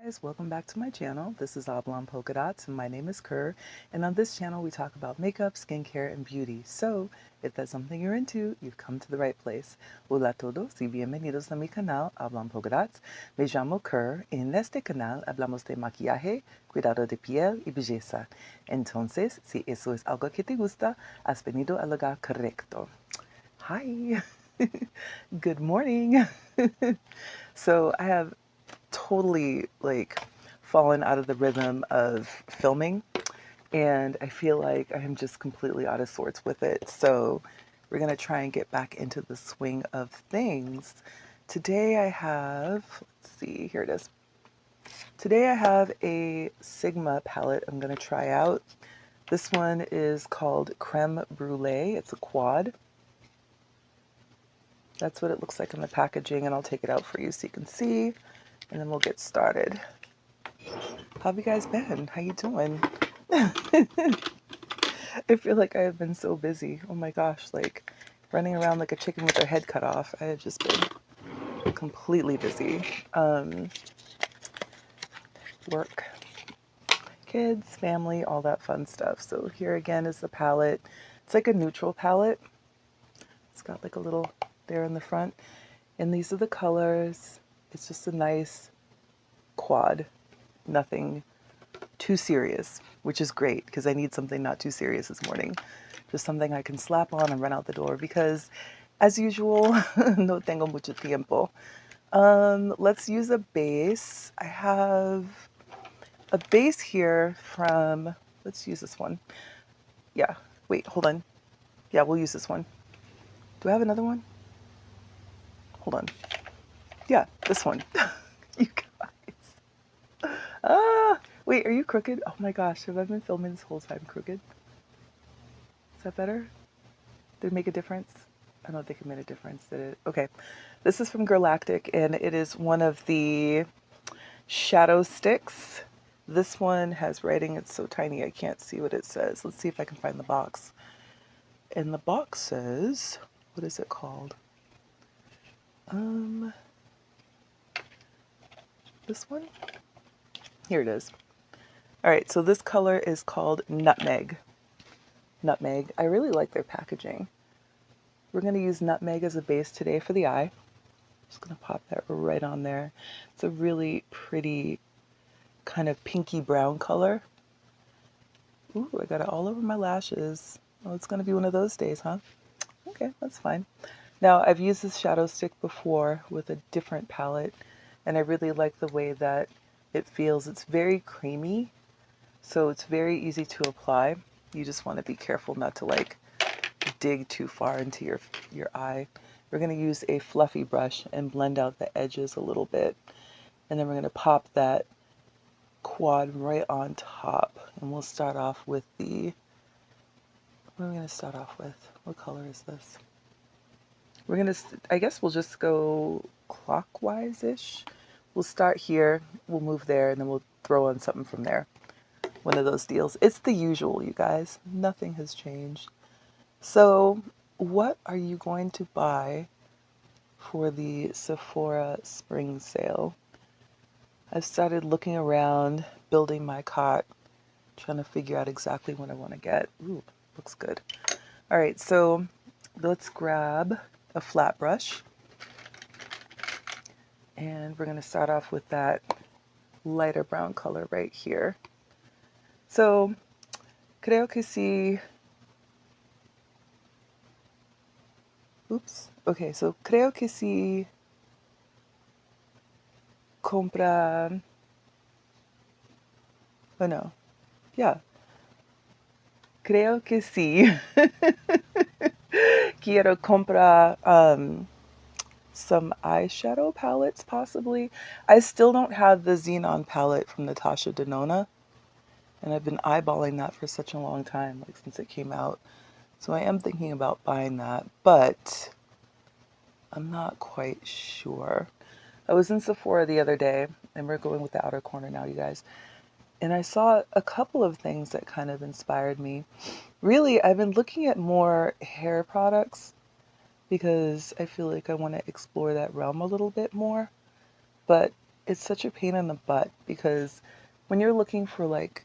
Guys, welcome back to my channel. This is Oblong Polka Dots and my name is Kerr, and on this channel we talk about makeup, skincare, and beauty. So, if that's something you're into, you've come to the right place. Hola a todos y bienvenidos a mi canal Oblong Polka Dots. Me llamo Kerr y en este canal hablamos de maquillaje, cuidado de piel y belleza. Entonces, si eso es algo que te gusta, has venido al lugar correcto. Hi! Good morning! So, I have totally fallen out of the rhythm of filming, and I feel like I'm just completely out of sorts with it. So we're gonna try and get back into the swing of things. Today I have, let's see, here it is. Today I have a Sigma palette I'm gonna try out. This one is called Creme Brulee. It's a quad. That's what it looks like in the packaging, and I'll take it out for you so you can see, and then we'll get started. How have you guys been? How you doing? I feel like I have been so busy. Oh my gosh, like running around like a chicken with their head cut off. I have just been completely busy. Work, kids, family, all that fun stuff. So here again is the palette. It's like a neutral palette. It's got like a little there in the front. And these are the colors. It's just a nice quad. Nothing too serious, which is great because I need something not too serious this morning. Just something I can slap on and run out the door because, as usual, no tengo mucho tiempo. Let's use a base. I have a base here from, let's use this one. Yeah, wait, hold on. Yeah, we'll use this one. Do I have another one? Hold on. Yeah, this one. You guys. Wait, are you crooked? Oh my gosh, have I been filming this whole time crooked? Is that better? Did it make a difference? I don't think it made a difference, did it? Okay. This is from Girlactik, and it is one of the shadow sticks. This one has writing. It's so tiny I can't see what it says. Let's see if I can find the box. And the box says, what is it called? This one? Here it is. All right, so this color is called Nutmeg. Nutmeg. I really like their packaging. We're going to use Nutmeg as a base today for the eye. Just going to pop that right on there. It's a really pretty kind of pinky brown color. Ooh, I got it all over my lashes. Oh, it's going to be one of those days, huh? Okay, that's fine. Now, I've used this shadow stick before with a different palette, and I really like the way that it feels. It's very creamy, so it's very easy to apply. You just want to be careful not to like dig too far into your eye. We're going to use a fluffy brush and blend out the edges a little bit, and then we're going to pop that quad right on top, and we'll start off with the, what are we going to start off with? What color is this? We're going to, I guess we'll just go clockwise-ish. We'll start here, we'll move there, and then we'll throw on something from there. One of those deals. It's the usual, you guys. Nothing has changed. So, what are you going to buy for the Sephora spring sale? I've started looking around, building my cart, trying to figure out exactly what I want to get. Ooh, looks good. All right, so let's grab a flat brush. And we're going to start off with that lighter brown color right here. So, creo que sí. Oops. Okay, so creo que sí compra. Oh no. Yeah. Creo que sí. Quiero comprar some eyeshadow palettes, possibly. I still don't have the Xenon palette from Natasha Denona, and I've been eyeballing that for such a long time, like since it came out. So I am thinking about buying that, but I'm not quite sure. I was in Sephora the other day, and we're going with the outer corner now, you guys. And I saw a couple of things that kind of inspired me. Really, I've been looking at more hair products because I feel like I want to explore that realm a little bit more. But it's such a pain in the butt because when you're looking for like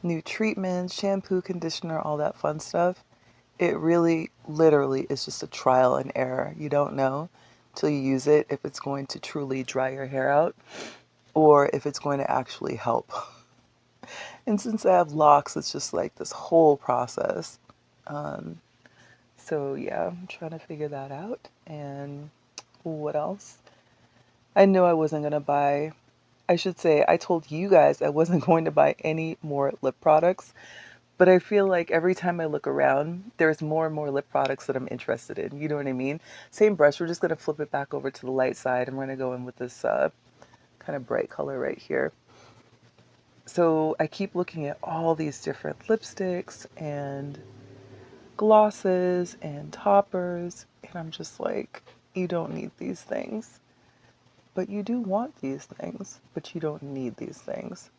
new treatments, shampoo, conditioner, all that fun stuff, it really literally is just a trial and error. You don't know till you use it if it's going to truly dry your hair out or if it's going to actually help. And since I have locks, it's just like this whole process. So yeah, I'm trying to figure that out. And what else? I knew I wasn't going to buy, I should say, I told you guys I wasn't going to buy any more lip products. But I feel like every time I look around, there's more and more lip products that I'm interested in. You know what I mean? Same brush. We're just going to flip it back over to the light side. And we're going to go in with this kind of bright color right here. So I keep looking at all these different lipsticks and glosses and toppers. And I'm just like, you don't need these things. But you do want these things. But you don't need these things.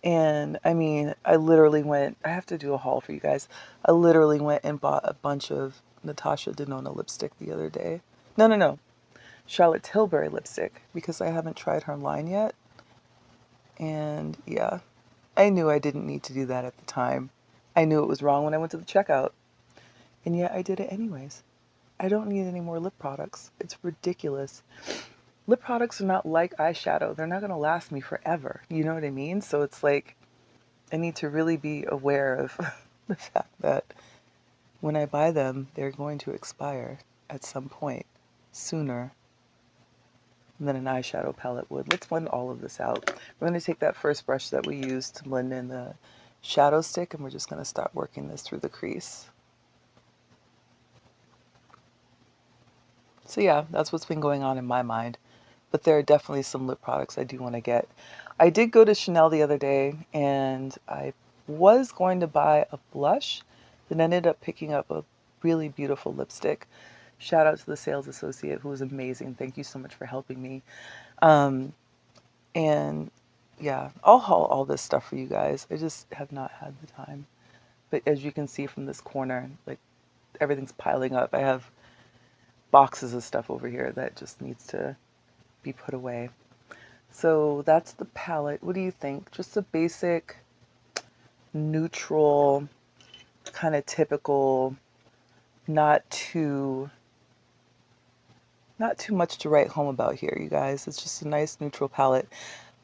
And I mean, I literally went, I have to do a haul for you guys. I literally went and bought a bunch of Natasha Denona lipstick the other day. No. Charlotte Tilbury lipstick because I haven't tried her line yet. And yeah, I knew I didn't need to do that at the time. I knew it was wrong when I went to the checkout. And yet I did it anyways. I don't need any more lip products. It's ridiculous. Lip products are not like eyeshadow. They're not going to last me forever. You know what I mean? So it's like, I need to really be aware of the fact that when I buy them, they're going to expire at some point sooner than an eyeshadow palette would. Let's blend all of this out. We're going to take that first brush that we used to blend in the shadow stick, and we're just going to start working this through the crease. So yeah, that's what's been going on in my mind. But there are definitely some lip products I do want to get. I did go to Chanel the other day, and I was going to buy a blush, then ended up picking up a really beautiful lipstick. Shout out to the sales associate who was amazing. Thank you so much for helping me. And yeah, I'll haul all this stuff for you guys. I just have not had the time. But as you can see from this corner, like everything's piling up. I have boxes of stuff over here that just needs to be put away. So that's the palette. What do you think? Just a basic, neutral, kind of typical, not too much to write home about here, you guys. It's just a nice neutral palette.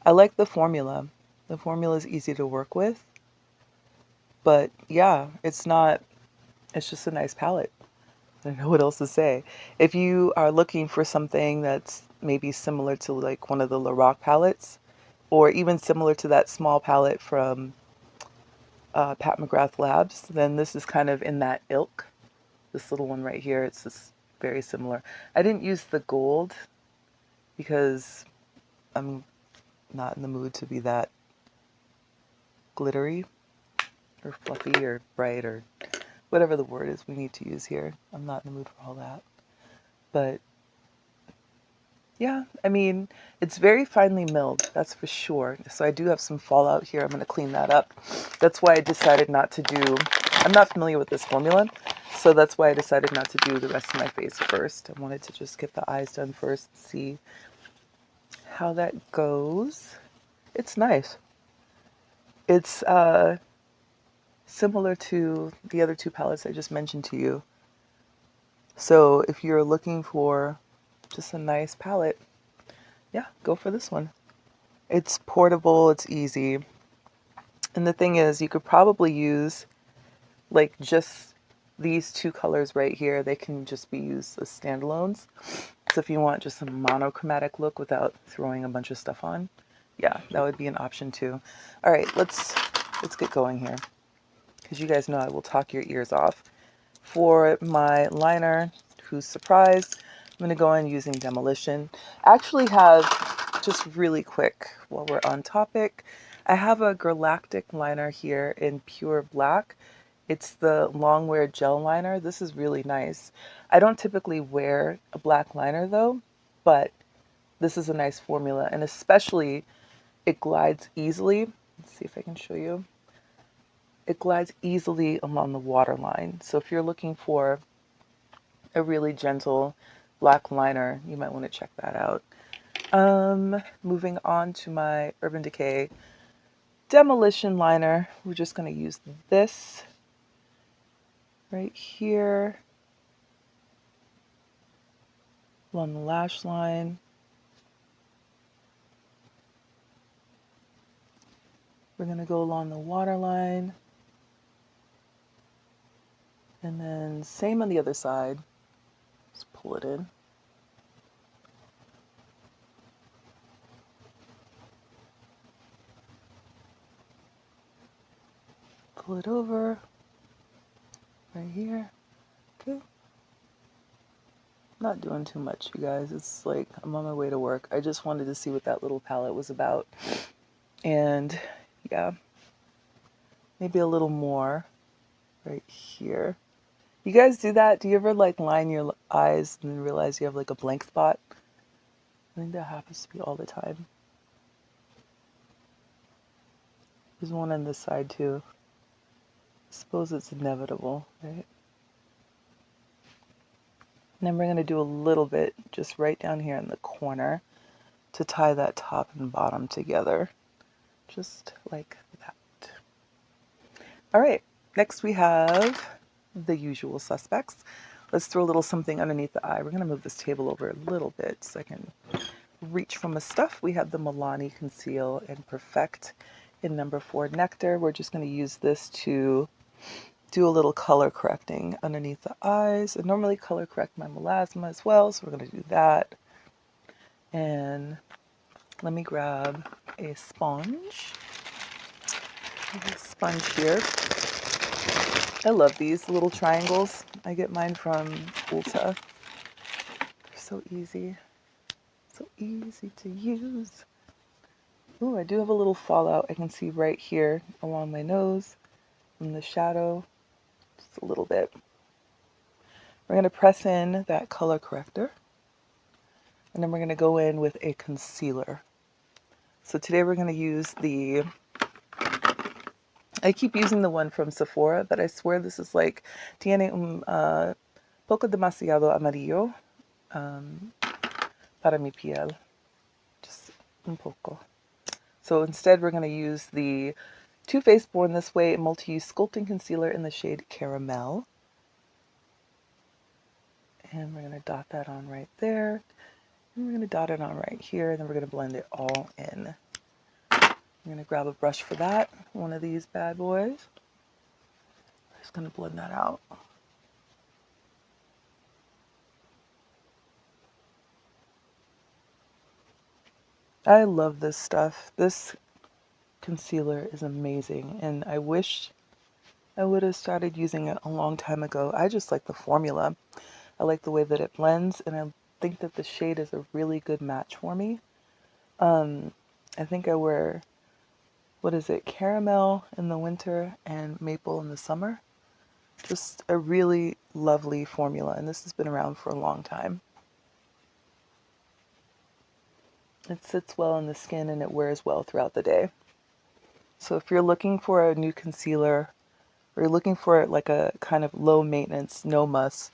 I like the formula. The formula is easy to work with. But yeah, it's just a nice palette. I don't know what else to say. If you are looking for something that's maybe similar to like one of the Lorac palettes, or even similar to that small palette from Pat McGrath Labs, then this is kind of in that ilk. This little one right here, it's just very similar. I didn't use the gold because I'm not in the mood to be that glittery or fluffy or bright or whatever the word is we need to use here. I'm not in the mood for all that. But yeah, I mean, it's very finely milled, that's for sure. So I do have some fallout here. I'm going to clean that up. That's why I decided not to do, I'm not familiar with this formula, so that's why I decided not to do the rest of my face first. I wanted to just get the eyes done first, see how that goes. It's nice. It's similar to the other two palettes I just mentioned to you. So if you're looking for just a nice palette, yeah, go for this one. It's portable, it's easy. And the thing is, you could probably use like just these two colors right here. They can just be used as standalones. So if you want just a monochromatic look without throwing a bunch of stuff on, yeah, that would be an option too. All right, let's get going here, because you guys know I will talk your ears off. For my liner, who's surprised, I'm going to go in using Demolition. I actually have, just really quick while we're on topic, I have a Girlactik liner here in pure black. It's the Lonw-Wear gel liner. This is really nice. I don't typically wear a black liner though, but this is a nice formula, and especially it glides easily. Let's see if I can show you. It glides easily along the waterline. So if you're looking for a really gentle black liner, you might want to check that out. Moving on to my Urban Decay Demolition liner. We're just going to use this right here along the lash line. We're going to go along the waterline. And then same on the other side. Just pull it in. Pull it over right here. Okay. Not doing too much, you guys. It's like I'm on my way to work. I just wanted to see what that little palette was about. And yeah, maybe a little more right here. You guys do that? Do you ever like line your eyes and then realize you have like a blank spot? I think that happens to me all the time. There's one on this side too. I suppose it's inevitable, right? And then we're going to do a little bit just right down here in the corner to tie that top and bottom together. Just like that. All right, next we have the usual suspects. Let's throw a little something underneath the eye. We're going to move this table over a little bit so I can reach from the stuff. We have the Milani Conceal and Perfect in number 4 Nectar. We're just going to use this to do a little color correcting underneath the eyes. I normally color correct my melasma as well, so we're going to do that. And let me grab a sponge. Here. I love these little triangles. I get mine from Ulta. They're so easy. So easy to use. Ooh, I do have a little fallout I can see right here along my nose from the shadow. Just a little bit. We're going to press in that color corrector. And then we're going to go in with a concealer. So today we're going to use the... I keep using the one from Sephora, but I swear this is like tiene un poco demasiado amarillo para mi piel. Just un poco. So instead we're going to use the Too Faced Born This Way multi-use sculpting concealer in the shade Caramel. And we're going to dot that on right there. And we're going to dot it on right here, and then we're going to blend it all in. I'm going to grab a brush for that, one of these bad boys. I'm just going to blend that out. I love this stuff. This concealer is amazing, and I wish I would have started using it a long time ago. I just like the formula. I like the way that it blends, and I think that the shade is a really good match for me. I think I wear, what is it, caramel in the winter and maple in the summer. Just a really lovely formula, and this has been around for a long time. It sits well in the skin and it wears well throughout the day. So if you're looking for a new concealer, or you're looking for like a kind of low maintenance, no muss,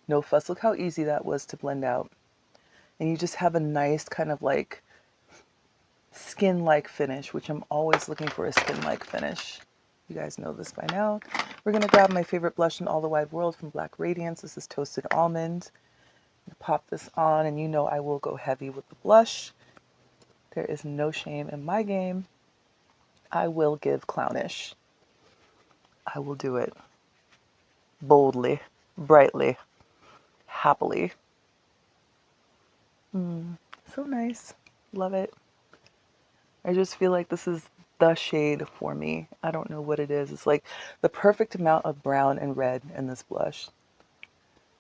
no fuss, look how easy that was to blend out. And you just have a nice kind of like skin-like finish, which I'm always looking for, a skin-like finish. You guys know this by now. We're going to grab my favorite blush in all the wide world from Black Radiance. This is Toasted Almond. Pop this on, and you know I will go heavy with the blush. There is no shame in my game. I will give clownish. I will do it boldly, brightly, happily. So nice. Love it. I just feel like this is the shade for me. I don't know what it is. It's like the perfect amount of brown and red in this blush.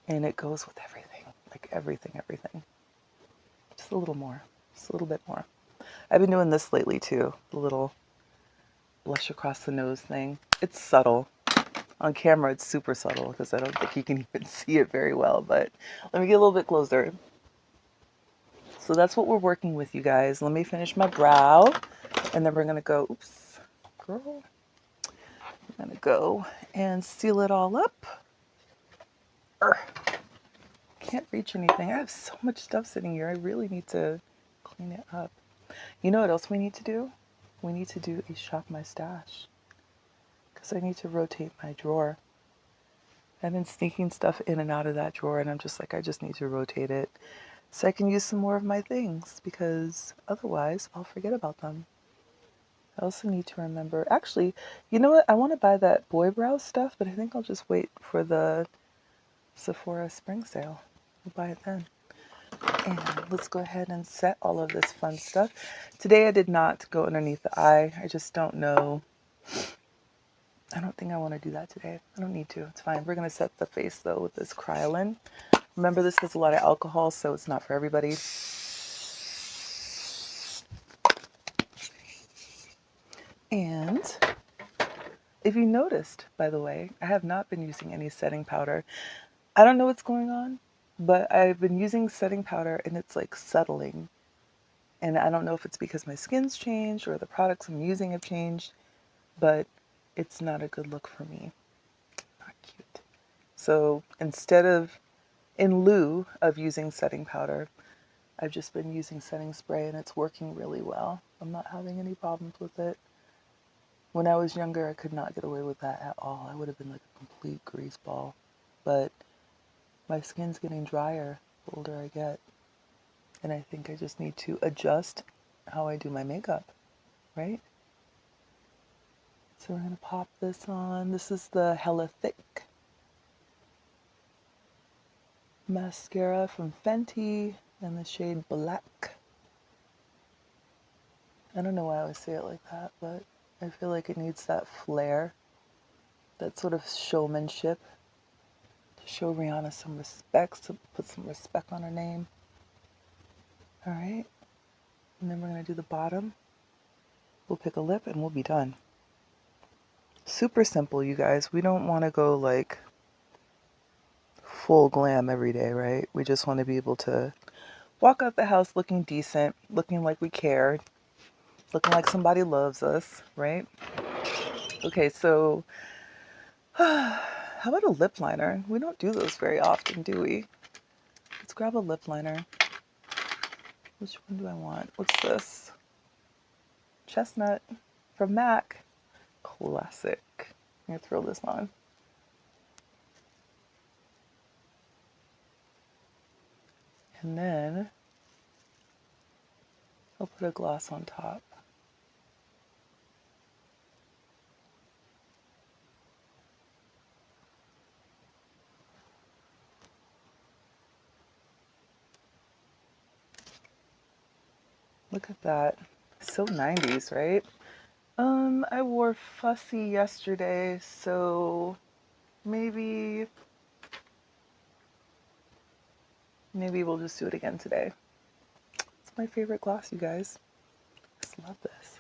And it goes with everything. Like everything. Just a little more. Just a little bit more. I've been doing this lately too. The little blush across the nose thing. It's subtle. On camera it's super subtle because I don't think you can even see it very well. But let me get a little bit closer. So that's what we're working with, you guys. Let me finish my brow, and then we're going to go, oops, girl. I'm going to go and seal it all up. Can't reach anything. I have so much stuff sitting here. I really need to clean it up. You know what else we need to do? We need to do a shop my stash. Because I need to rotate my drawer. I've been sneaking stuff in and out of that drawer, and I'm just like, I just need to rotate it so I can use some more of my things, because otherwise I'll forget about them. I also need to remember, actually, you know what? I want to buy that boy brow stuff, but I think I'll just wait for the Sephora spring sale. We'll buy it then. And let's go ahead and set all of this fun stuff. Today I did not go underneath the eye. I just don't know. I don't think I want to do that today. I don't need to. It's fine. We're going to set the face though with this Kryolan. Remember, this has a lot of alcohol, so it's not for everybody. And if you noticed, by the way, I have not been using any setting powder. I don't know what's going on, but I've been using setting powder and it's like settling. And I don't know if it's because my skin's changed or the products I'm using have changed, but it's not a good look for me. Not cute. So instead of, in lieu of using setting powder, I've just been using setting spray and it's working really well. I'm not having any problems with it. When I was younger, I could not get away with that at all. I would have been like a complete grease ball. But my skin's getting drier the older I get. And I think I just need to adjust how I do my makeup, right? So we're going to pop this on. This is the Hella Thick mascara from Fenty in the shade Black. I don't know why I always say it like that, but I feel like it needs that flair, that sort of showmanship to show Rihanna some respect, to put some respect on her name. All right, and then we're going to do the bottom. We'll pick a lip and we'll be done. Super simple, you guys. We don't want to go like full glam every day, right? We just want to be able to walk out the house looking decent, looking like we care, looking like somebody loves us, right? Okay, so how about a lip liner? We don't do those very often, do we? Let's grab a lip liner. Which one do I want? What's this? Chestnut from MAC. Classic. I'm going to throw this on. And then I'll put a gloss on top. Look at that. So 90s, right? I wore Fussy yesterday, so maybe we'll just do it again today. It's my favorite gloss, you guys. I just love this.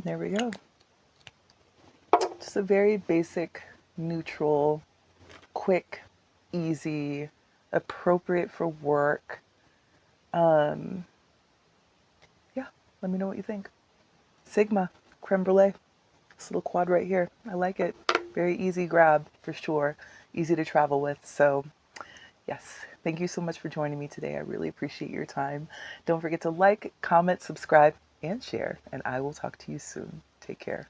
There we go. Just a very basic, neutral, quick, easy, appropriate for work. Yeah, let me know what you think. Sigma, Creme Brulee. This little quad right here. I like it. Very easy grab for sure. Easy to travel with. So yes, thank you so much for joining me today. I really appreciate your time. Don't forget to like, comment, subscribe, and share. And I will talk to you soon. Take care.